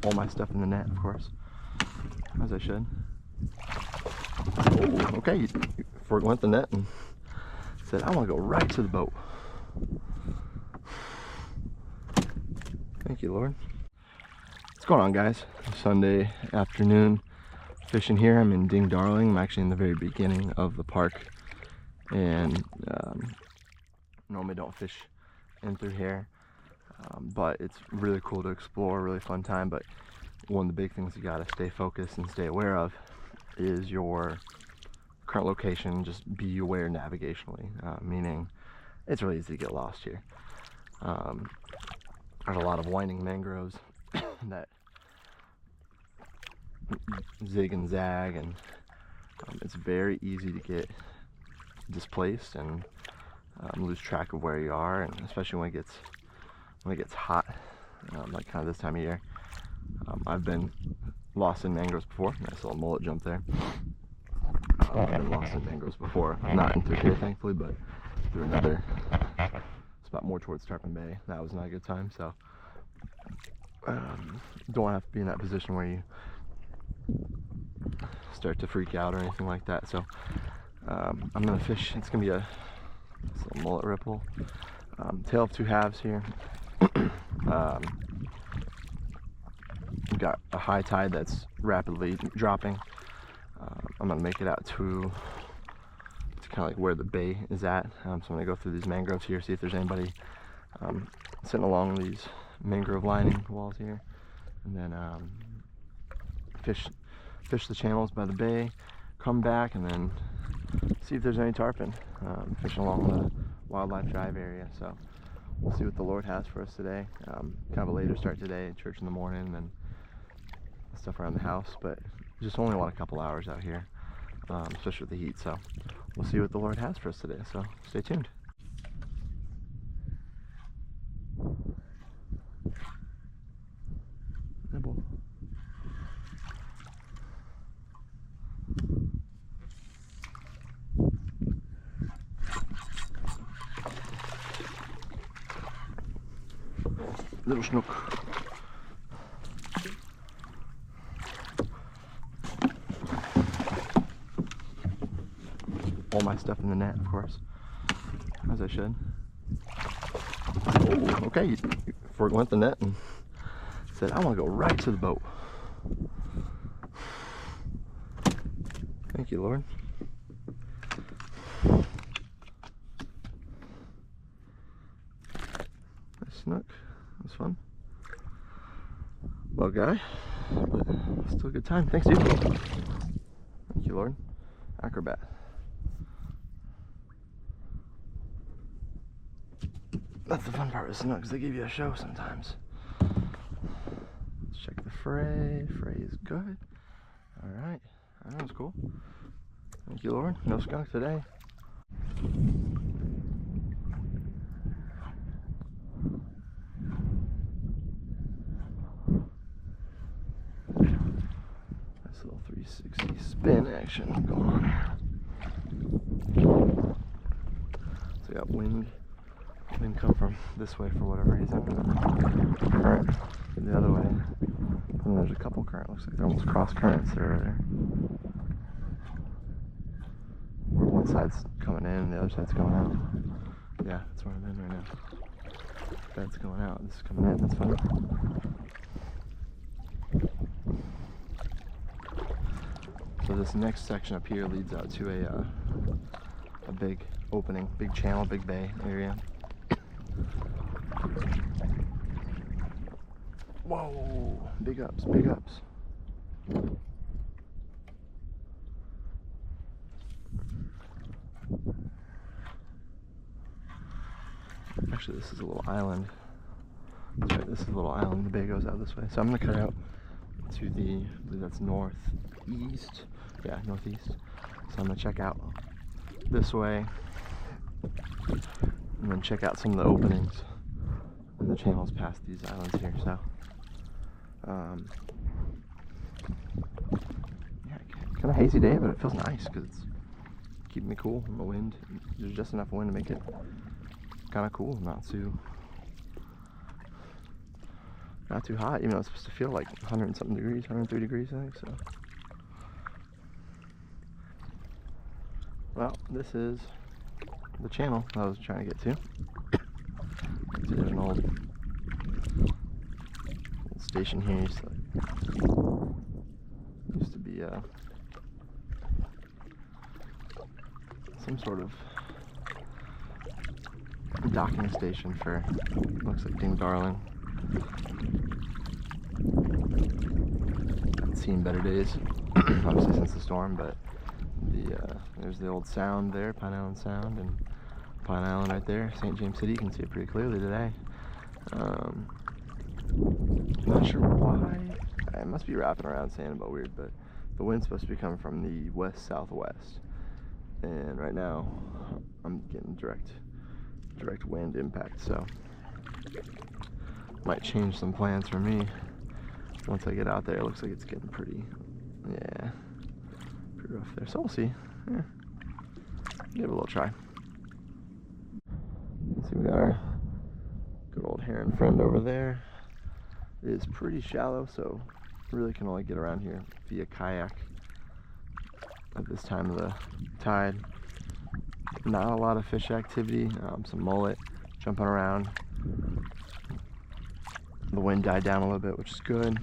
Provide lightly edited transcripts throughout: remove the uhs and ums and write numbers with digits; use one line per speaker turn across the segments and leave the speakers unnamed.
all my stuff in the net, of course, as I should. Oh, okay, you forwent the net and said, I want to go right to the boat. Thank you, Lord. What's going on, guys? Sunday afternoon fishing here. I'm in Ding Darling. I'm actually in the very beginning of the park, and normally don't fish in through here, but it's really cool to explore, really fun time. But one of the big things you got to stay focused and stay aware of is your current location. Just be aware navigationally, meaning it's really easy to get lost here. There's a lot of winding mangroves that zig and zag, and it's very easy to get displaced and lose track of where you are, and especially when it gets hot, like kind of this time of year. I've been lost in mangroves before. Nice little mullet jump there. I've been lost in mangroves before, not in through here thankfully, but through another spot more towards Tarpon Bay. That was not a good time, so don't have to be in that position where you start to freak out or anything like that. So I'm gonna fish. It's gonna be this little mullet ripple, tail of two halves here. We've got a high tide that's rapidly dropping. I'm gonna make it out to kind of like where the bay is at. So I'm gonna go through these mangroves here, see if there's anybody sitting along these mangrove lining walls here, and then fish the channels by the bay, come back, and then see if there's any tarpon fishing along the wildlife drive area. So we'll see what the Lord has for us today. Kind of a later start today, church in the morning, and then stuff around the house, but just only want a couple hours out here, especially with the heat. So we'll see what the Lord has for us today, so stay tuned. Nibble. Little snook. All my stuff in the net, of course, as I should. Oh, okay, you forwent the net and said, I want to go right to the boat. Thank you, Lord. Nice snook. That was fun. Well, guy, but still a good time. Thanks, dude. Thank you, Lord. Acrobat. That's the fun part with Snooks. They give you a show sometimes. Let's check the fray. Fray is good. Alright. That was cool. Thank you, Lord. No skunk today. Nice little 360 spin action going on. So we got wind come from this way for whatever reason. Current the other way. And there's a couple current. Looks like they're almost cross currents there. Where one side's coming in and the other side's going out. Yeah, that's where I'm in right now. That's going out. This is coming in. That's fine. So this next section up here leads out to a big opening, big channel, big bay area. Whoa, big ups, big ups. Actually, this is a little island. That's right, this is a little island. The bay goes out this way. So I'm gonna cut out to the, I believe that's northeast. Yeah, northeast. So I'm gonna check out this way and then check out some of the openings and the channels past these islands here. So yeah, kind of hazy day, but it feels nice because it's keeping me cool in the wind. There's just enough wind to make it kind of cool, not too not too hot, even though it's supposed to feel like 100 and something degrees, 103 degrees, I think so. Well, this is the channel I was trying to get to. There's an old station here. Used to be some sort of docking station for, looks like Ding Darling. It's seen better days, obviously since the storm, but there's the old sound there, Pine Island Sound, and Pine Island right there, St. James City. You can see it pretty clearly today. Not sure why. It must be wrapping around Sanibel weird, but the wind's supposed to be coming from the west-southwest, and right now I'm getting direct wind impact, so might change some plans for me once I get out there. It looks like it's getting pretty rough there, so we'll see. Yeah. Give it a little try. See, we got our good old heron friend over there. It is pretty shallow, so really can only get around here via kayak at this time of the tide. Not a lot of fish activity, some mullet jumping around. The wind died down a little bit, which is good.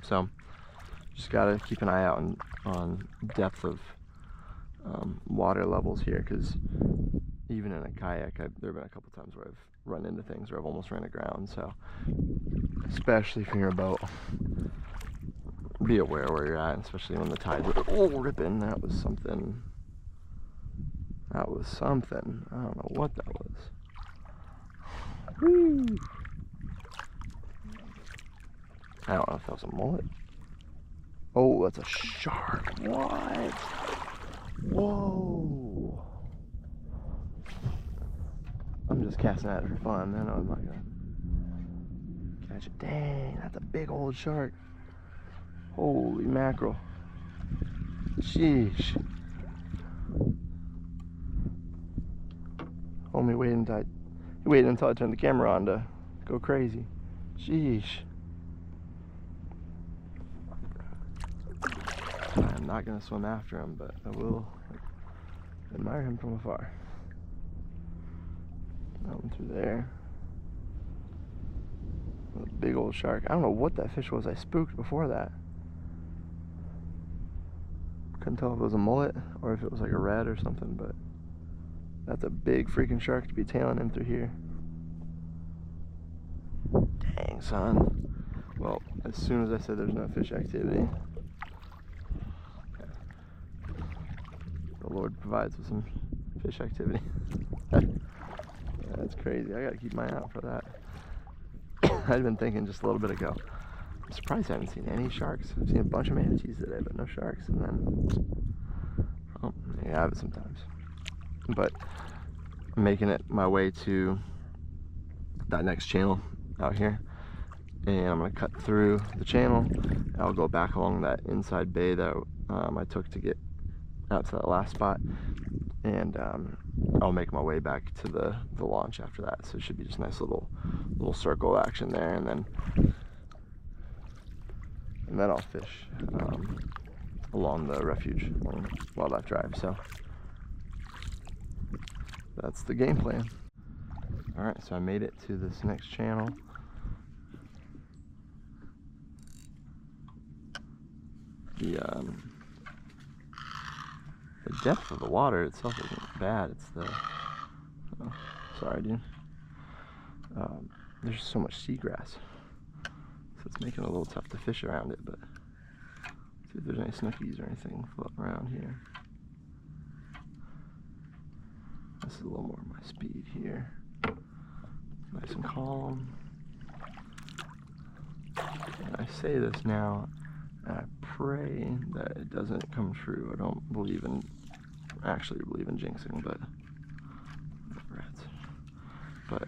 So just gotta keep an eye out on depth of water levels here, because even in a kayak, there have been a couple times where I've run into things or I've almost ran aground. So especially if you're in a boat, be aware where you're at, especially when the tide's ripping. That was something. I don't know what that was. Whee! I don't know if that was a mullet. Oh, that's a shark. What? Whoa. I'm just casting at it for fun. I know I'm not gonna catch it. Dang, that's a big old shark. Holy mackerel. Sheesh. Homie waited until I turned the camera on to go crazy. Sheesh. I'm not gonna swim after him, but I will admire him from afar. That one through there. A big old shark. I don't know what that fish was I spooked before that. Couldn't tell if it was a mullet or if it was like a red or something, but that's a big freaking shark to be tailing in through here. Dang, son. Well, as soon as I said there's no fish activity, the Lord provides with some fish activity. That's crazy. I gotta keep my eye out for that. I'd been thinking just a little bit ago, I'm surprised I haven't seen any sharks. I've seen a bunch of manatees today, but no sharks. And then, oh, you have it sometimes. But I'm making it my way to that next channel out here, and I'm gonna cut through the channel. I'll go back along that inside bay that I took to get out to that last spot, and I'll make my way back to the launch after that. So it should be just a nice little circle action there, and then I'll fish along the refuge, along Wildlife Drive. So that's the game plan. All right, so I made it to this next channel. The depth of the water itself isn't bad. It's the, oh, sorry dude. There's so much seagrass, so it's making it a little tough to fish around it, but let's see if there's any snookies or anything floating around here. This is a little more my speed here. Nice and calm. And I say this now, and I pray that it doesn't come true. I don't actually believe in jinxing, but rats. But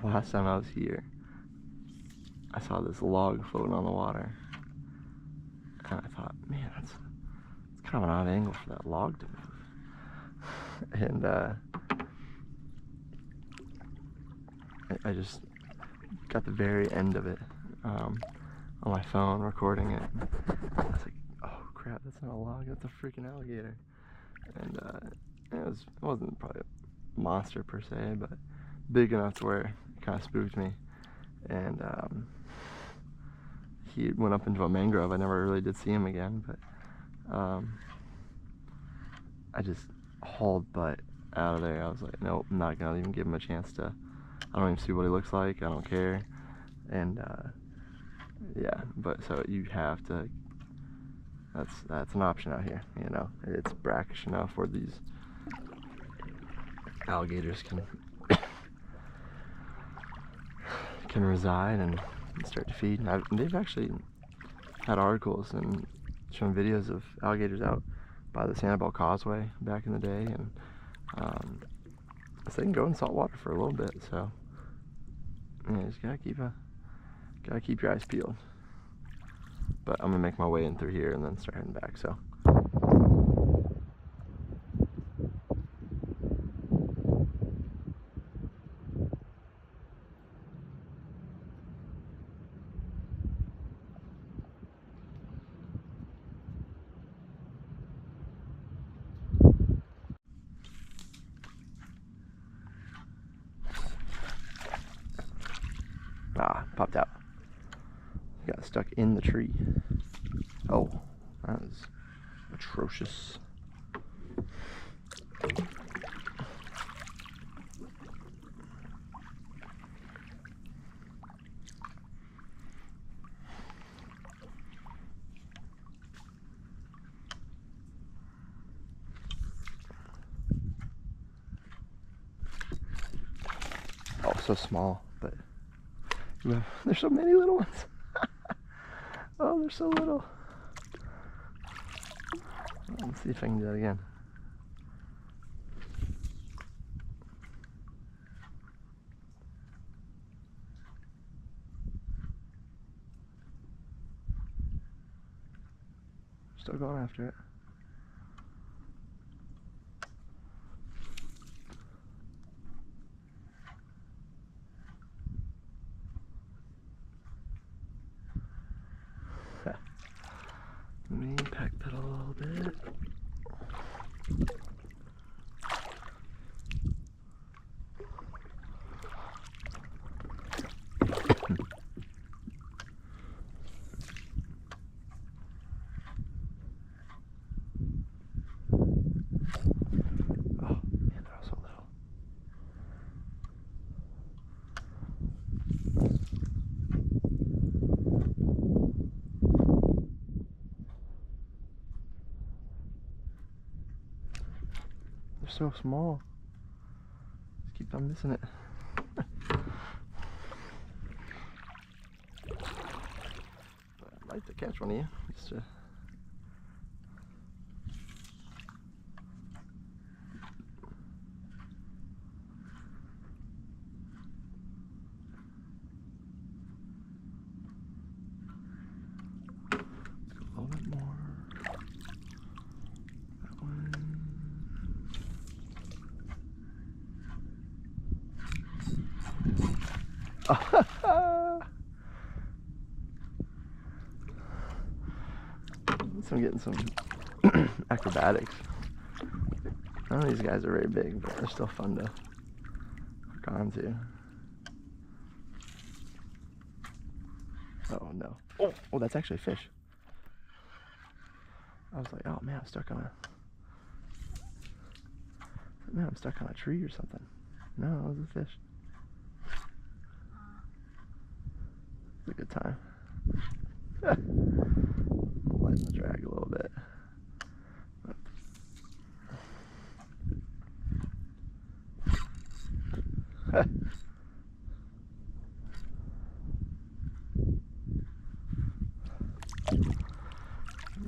last time I was here, I saw this log floating on the water, and I thought, man, it's kind of an odd angle for that log to move. And I just got the very end of it on my phone, recording it. I was like, oh crap, that's not a log, that's a freaking alligator. And it wasn't probably a monster per se, but big enough to where it kind of spooked me. And he went up into a mangrove. I never really did see him again, but I just hauled butt out of there. I was like, nope, I'm not gonna even give him a chance to. I don't even see what he looks like. I don't care. And yeah, but so you have to. That's an option out here. You know, it's brackish enough where these alligators can reside and start to feed. And they've actually had articles and shown videos of alligators out by the Sanibel Causeway back in the day, and so they can go in salt water for a little bit. So yeah, you just gotta keep your eyes peeled. But I'm gonna make my way in through here and then start heading back. So. Ah, popped out. Got stuck in the tree. Oh, that was atrocious. Oh, so small, but there's so many little ones. Oh, they're so little. Let's see if I can do that again. Still going after it. Let me back pedal a little bit. So small. Just keep on missing it. But I'd like to catch one of you. Just to... Let's go a little bit more. That one. So I'm getting some acrobatics. None of these guys are very big, but they're still fun to hook onto. Oh no. Oh, that's actually a fish. I was like, oh man, I'm stuck on a tree or something. No, it was a fish. It's a good time. Lighten the drag a little bit.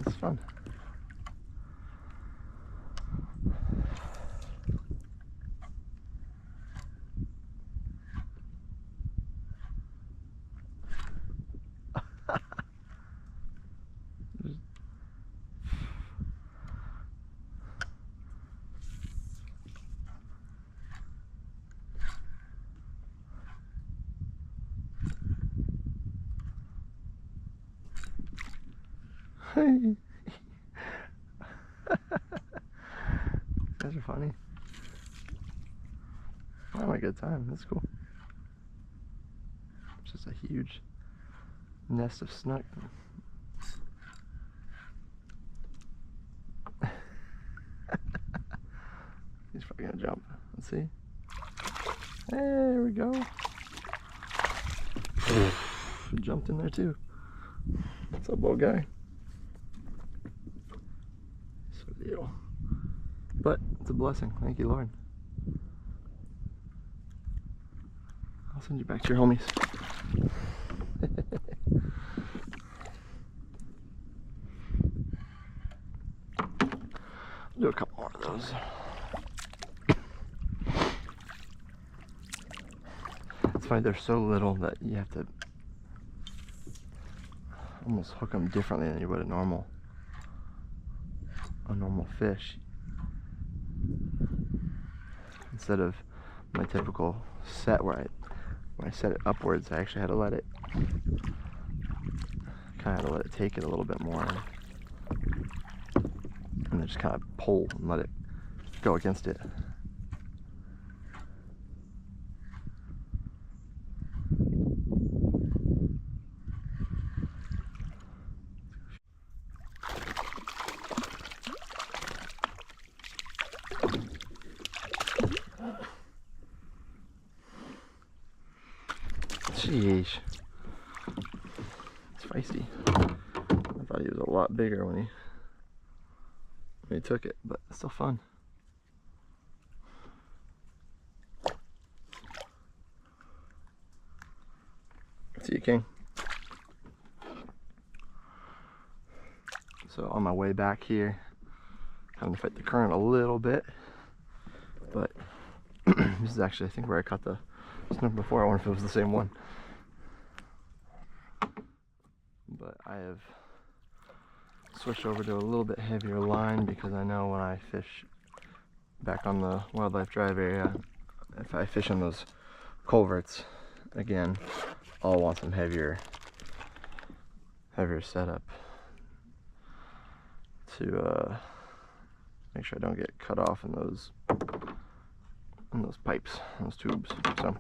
It's fun. You guys are funny. I'm having a good time. That's cool. It's just a huge nest of snook. He's probably gonna jump. Let's see. There we go. He jumped in there too. What's up, little guy? So deal. But it's a blessing. Thank you, Lord. I'll send you back to your homies. Do a couple more of those. It's funny, they're so little that you have to almost hook them differently than you would a normal fish. Instead of my typical set where when I set it upwards, I actually had to let it take it a little bit more, and then just kind of pull and let it go against it. Sheesh. It's feisty. I thought he was a lot bigger when he took it, but it's still fun. See you, King. So on my way back here, having to fight the current a little bit, but this is actually, I think, where I caught the snook before. I wonder if it was the same one. But I have switched over to a little bit heavier line because I know when I fish back on the wildlife drive area, if I fish on those culverts again, I'll want some heavier setup to make sure I don't get cut off in those pipes, those tubes. So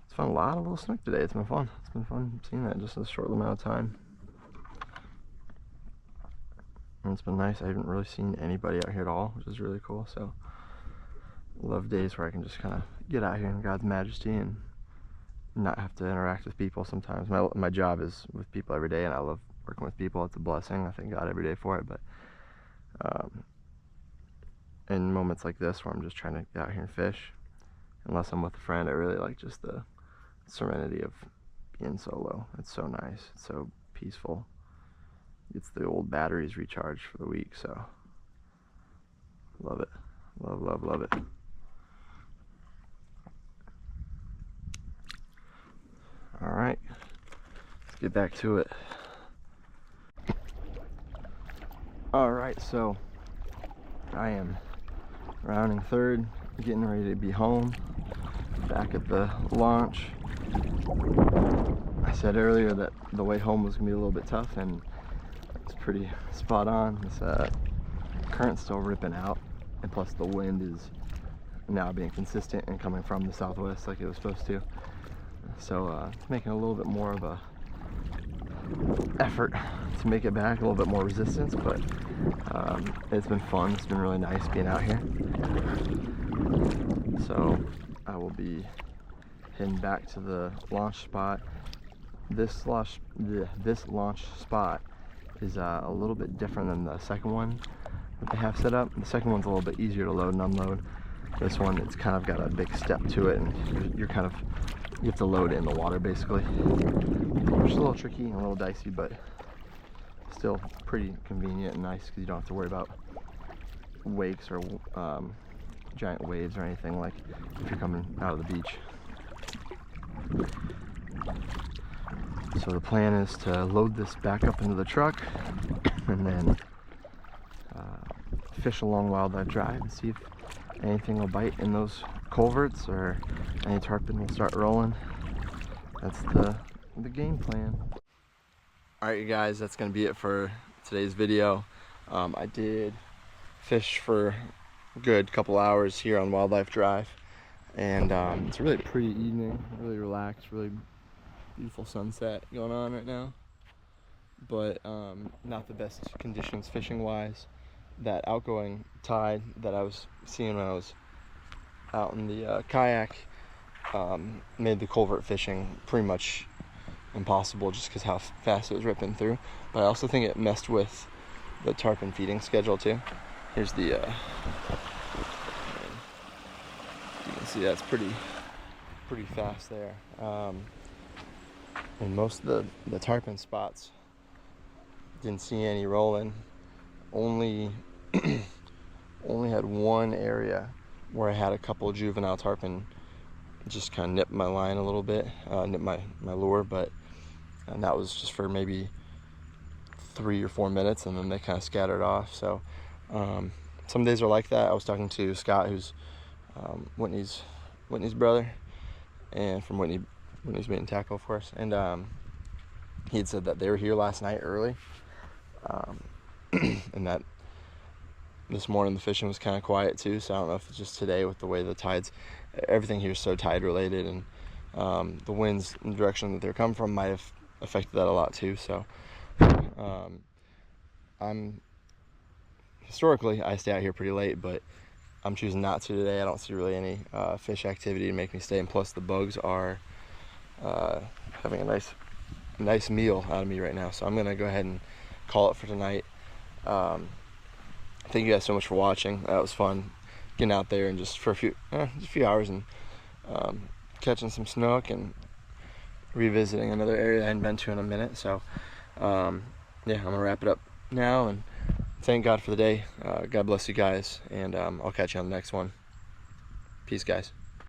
it's found a lot of little snook today. It's been fun. It's been fun seeing that in just a short amount of time. And it's been nice. I haven't really seen anybody out here at all, which is really cool. So I love days where I can just kind of get out here in God's majesty and not have to interact with people sometimes. My job is with people every day, and I love working with people. It's a blessing. I thank God every day for it. But in moments like this where I'm just trying to get out here and fish, unless I'm with a friend, I really like just the serenity of being solo. It's so nice. It's so peaceful. It's the old batteries recharged for the week, so love it. Love it. All right, let's get back to it. All right, so I am rounding third, getting ready to be home, back at the launch. I said earlier that the way home was gonna be a little bit tough, and it's pretty spot on. This current's still ripping out, and plus the wind is now being consistent and coming from the southwest like it was supposed to. So it's making a little bit more of a effort to make it back, a little bit more resistance, but it's been fun. It's been really nice being out here. So I will be heading back to the launch spot. This launch spot is a little bit different than the second one that they have set up. The second one's a little bit easier to load and unload. This one, it's kind of got a big step to it, and you have to load it in the water basically, which is a little tricky and a little dicey, but still pretty convenient and nice because you don't have to worry about wakes or giant waves or anything like if you're coming out of the beach. So the plan is to load this back up into the truck and then fish along Wildlife Drive and see if anything will bite in those culverts or any tarpon will start rolling. That's the game plan. Alright, you guys, that's going to be it for today's video. I did fish for a good couple hours here on Wildlife Drive, and it's a really pretty evening, really relaxed, really beautiful sunset going on right now, but not the best conditions fishing wise. That outgoing tide that I was seeing when I was out in the kayak made the culvert fishing pretty much impossible, just because how fast it was ripping through. But I also think it messed with the tarpon feeding schedule too. Here's the you can see that's pretty fast there. And most of the tarpon spots didn't see any rolling. Only had one area where I had a couple of juvenile tarpon just kind of nip my line a little bit, nip my lure, and that was just for maybe 3 or 4 minutes, and then they kind of scattered off. So some days are like that. I was talking to Scott, who's Whitney's brother, and from Whitney's Bait and Tackle, of course, and he had said that they were here last night early, and that this morning the fishing was kind of quiet too. So I don't know if it's just today with the way the tides, everything here is so tide related, and the winds in the direction that they're coming from might have affected that a lot too. So historically I stay out here pretty late, but I'm choosing not to today. I don't see really any fish activity to make me stay, and plus the bugs are having a nice meal out of me right now. So I'm gonna go ahead and call it for tonight. Thank you guys so much for watching. That was fun getting out there and just for a few hours and catching some snook and revisiting another area I hadn't been to in a minute. So yeah, I'm gonna wrap it up now and thank God for the day. God bless you guys, and I'll catch you on the next one. Peace, guys.